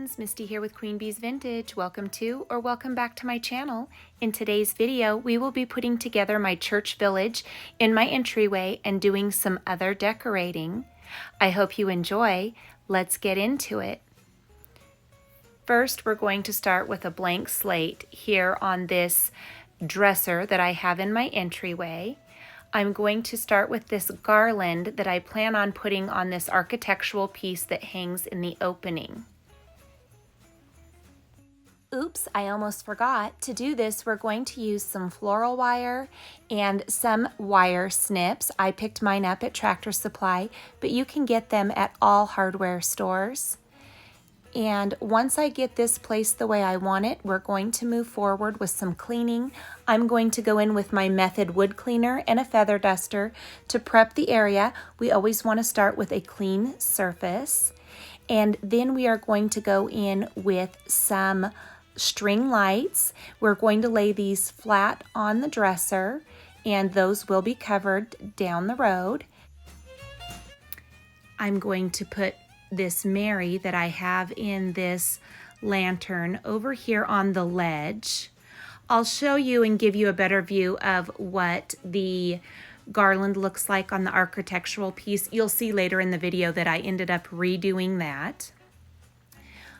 friends, Misty here with Queen Bee's Vintage. Welcome to or welcome back to my channel. In today's video, we will be putting together my church village in my entryway and doing some other decorating. I hope you enjoy. Let's get into it. First, we're going to start with a blank slate here on this dresser that I have in my entryway. I'm going to start with this garland that I plan on putting on this architectural piece that hangs in the opening. Oops, I almost forgot. To do this, we're going to use some floral wire and some wire snips. I picked mine up at Tractor Supply, but you can get them at all hardware stores. And once I get this placed the way I want it, we're going to move forward with some cleaning. I'm going to go in with my Method wood cleaner and a feather duster to prep the area. We always want to start with a clean surface. And then we are going to go in with some string lights. We're going to lay these flat on the dresser, and those will be covered down the road. I'm going to put this Mary that I have in this lantern over here on the ledge. I'll show you and give you a better view of what the garland looks like on the architectural piece. You'll see later in the video that I ended up redoing that.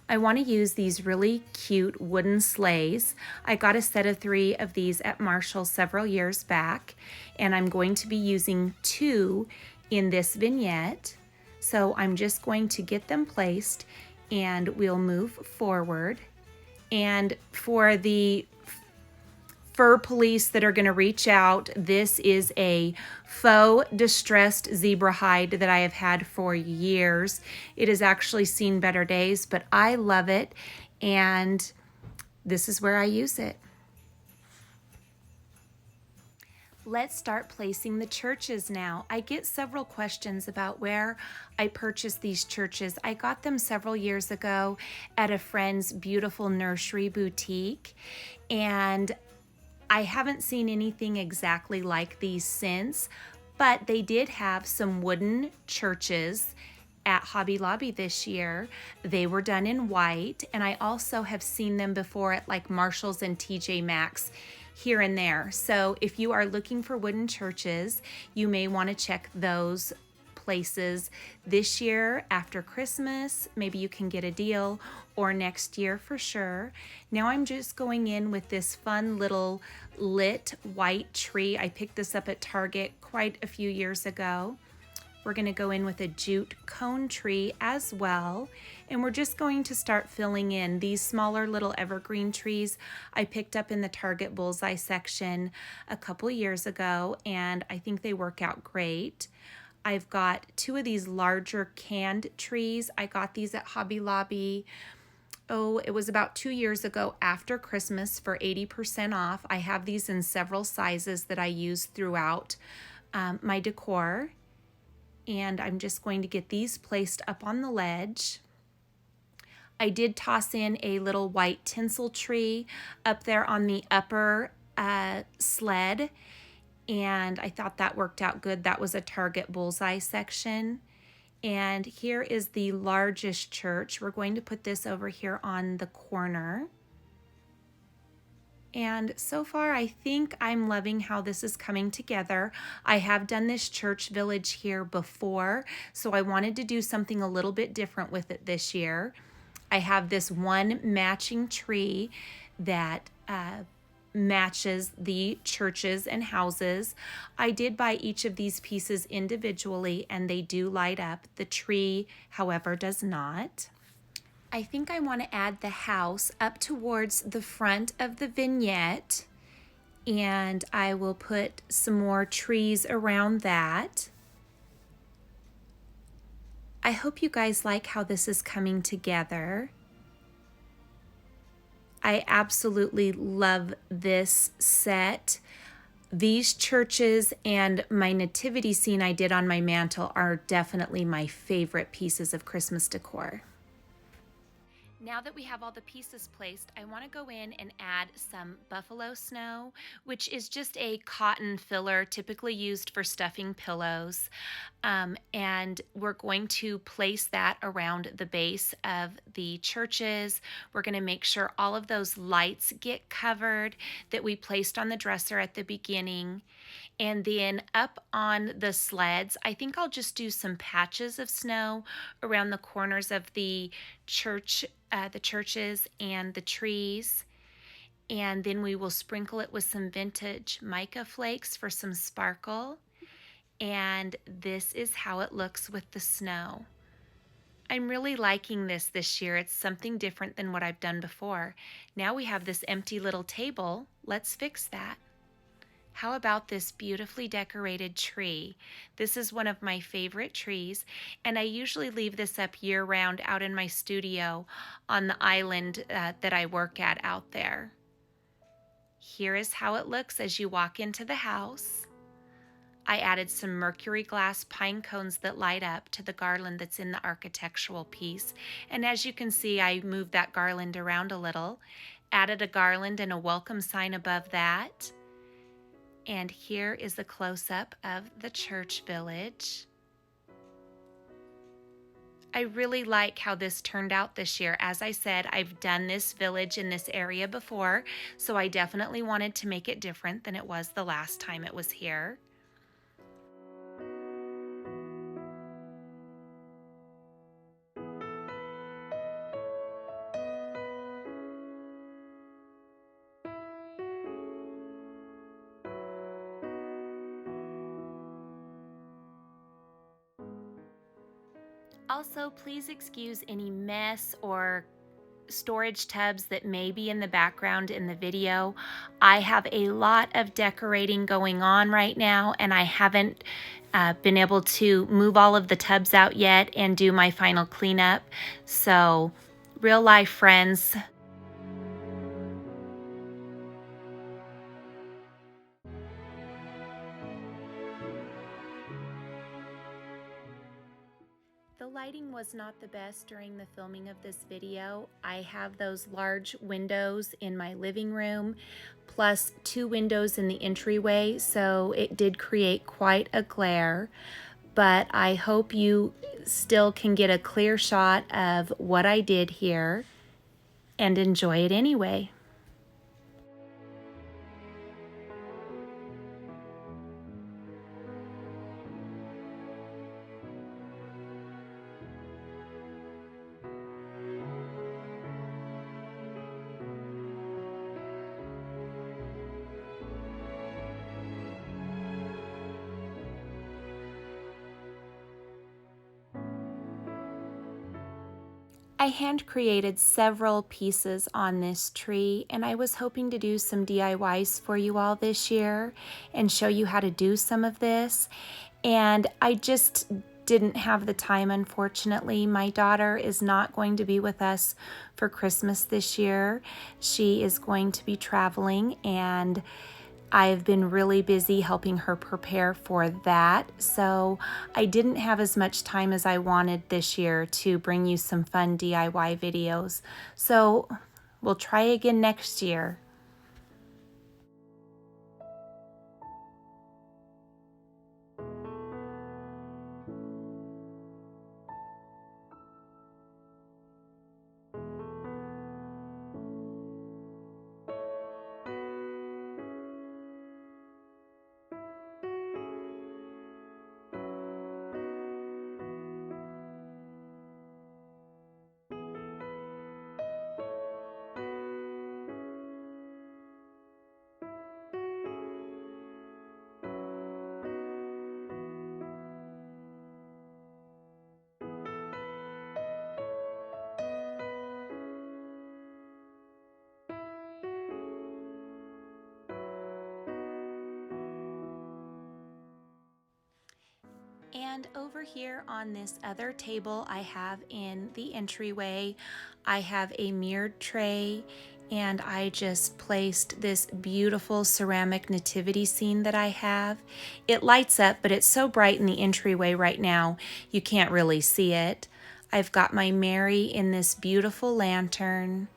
I want to use these really cute wooden sleighs. I got a set of 3 of these at Marshall's several years back, and I'm going to be using 2 in this vignette. So I'm just going to get them placed and we'll move forward. And for the fur police that are going to reach out, this is a faux distressed zebra hide that I have had for years. It has actually seen better days, but I love it, and this is where I use it. Let's start placing the churches now. I get several questions about where I purchased these churches. I got them several years ago at a friend's beautiful nursery boutique, and I haven't seen anything exactly like these since, but they did have some wooden churches at Hobby Lobby this year. They were done in white, and I also have seen them before at like Marshall's and TJ Maxx here and there. So if you are looking for wooden churches, you may want to check those places this year after Christmas. Maybe you can get a deal, or next year for sure. Now I'm just going in with this fun little lit white tree. I picked this up at Target quite a few years ago. We're going to go in with a jute cone tree as well, and we're just going to start filling in these smaller little evergreen trees I picked up in the Target Bullseye section a couple years ago, and I think they work out great. I've got 2 of these larger canned trees. I got these at Hobby Lobby. Oh, it was about 2 years ago after Christmas for 80% off. I have these in several sizes that I use throughout my decor. And I'm just going to get these placed up on the ledge. I did toss in a little white tinsel tree up there on the upper sled, and I thought that worked out good. That was a Target Bullseye section. And here is the largest church. We're going to put this over here on the corner. And so far, I think I'm loving how this is coming together. I have done this church village here before, so I wanted to do something a little bit different with it this year. I have this one matching tree that matches the churches and houses. I did buy each of these pieces individually, and they do light up. The tree, however, does not. I think I want to add the house up towards the front of the vignette, and I will put some more trees around that. I hope you guys like how this is coming together. I absolutely love this set. These churches and my nativity scene I did on my mantle are definitely my favorite pieces of Christmas decor. Now that we have all the pieces placed, I want to go in and add some buffalo snow, which is just a cotton filler typically used for stuffing pillows. And we're going to place that around the base of the churches. We're going to make sure all of those lights get covered that we placed on the dresser at the beginning. And then up on the sleds, I think I'll just do some patches of snow around the corners of the churches and the trees. And then we will sprinkle it with some vintage mica flakes for some sparkle. And this is how it looks with the snow. I'm really liking this year. It's something different than what I've done before. Now we have this empty little table. Let's fix that. How about this beautifully decorated tree? This is one of my favorite trees, and I usually leave this up year-round out in my studio on the island that I work at out there. Here is how it looks as you walk into the house. I added some mercury glass pine cones that light up to the garland that's in the architectural piece, and as you can see, I moved that garland around a little, added a garland and a welcome sign above that. And here is a close-up of the church village. I really like how this turned out this year. As I said, I've done this village in this area before, so I definitely wanted to make it different than it was the last time it was here. Also, please excuse any mess or storage tubs that may be in the background in the video. I have a lot of decorating going on right now, and I haven't been able to move all of the tubs out yet and do my final cleanup. So, real life friends. The lighting was not the best during the filming of this video. I have those large windows in my living room, plus 2 windows in the entryway, so it did create quite a glare. But I hope you still can get a clear shot of what I did here and enjoy it anyway. I hand created several pieces on this tree, and I was hoping to do some DIYs for you all this year and show you how to do some of this. And I just didn't have the time, unfortunately. My daughter is not going to be with us for Christmas this year. She is going to be traveling, and I've been really busy helping her prepare for that, so I didn't have as much time as I wanted this year to bring you some fun DIY videos. So we'll try again next year. And over here on this other table I have in the entryway, I have a mirrored tray, and I just placed this beautiful ceramic nativity scene that I have. It lights up, but it's so bright in the entryway right now, you can't really see it. I've got my Mary in this beautiful lantern,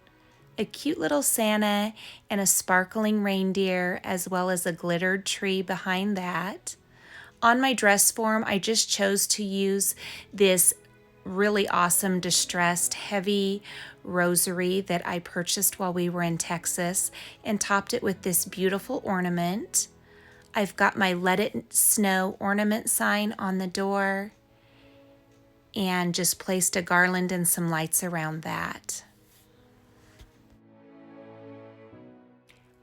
a cute little Santa, and a sparkling reindeer, as well as a glittered tree behind that. On my dress form, I just chose to use this really awesome distressed heavy rosary that I purchased while we were in Texas and topped it with this beautiful ornament. I've got my Let It Snow ornament sign on the door and just placed a garland and some lights around that.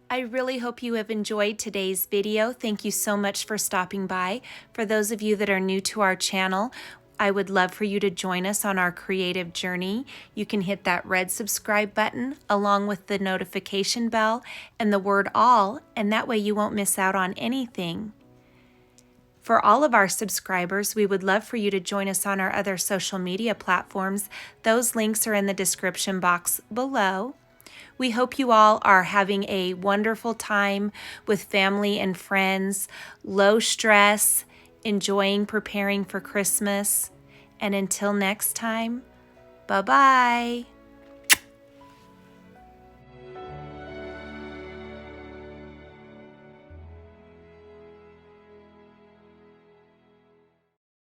I really hope you have enjoyed today's video. Thank you so much for stopping by. For those of you that are new to our channel, I would love for you to join us on our creative journey. You can hit that red subscribe button along with the notification bell and the word all, and that way you won't miss out on anything. For all of our subscribers, we would love for you to join us on our other social media platforms. Those links are in the description box below. We hope you all are having a wonderful time with family and friends, low stress, enjoying preparing for Christmas. And until next time, bye-bye.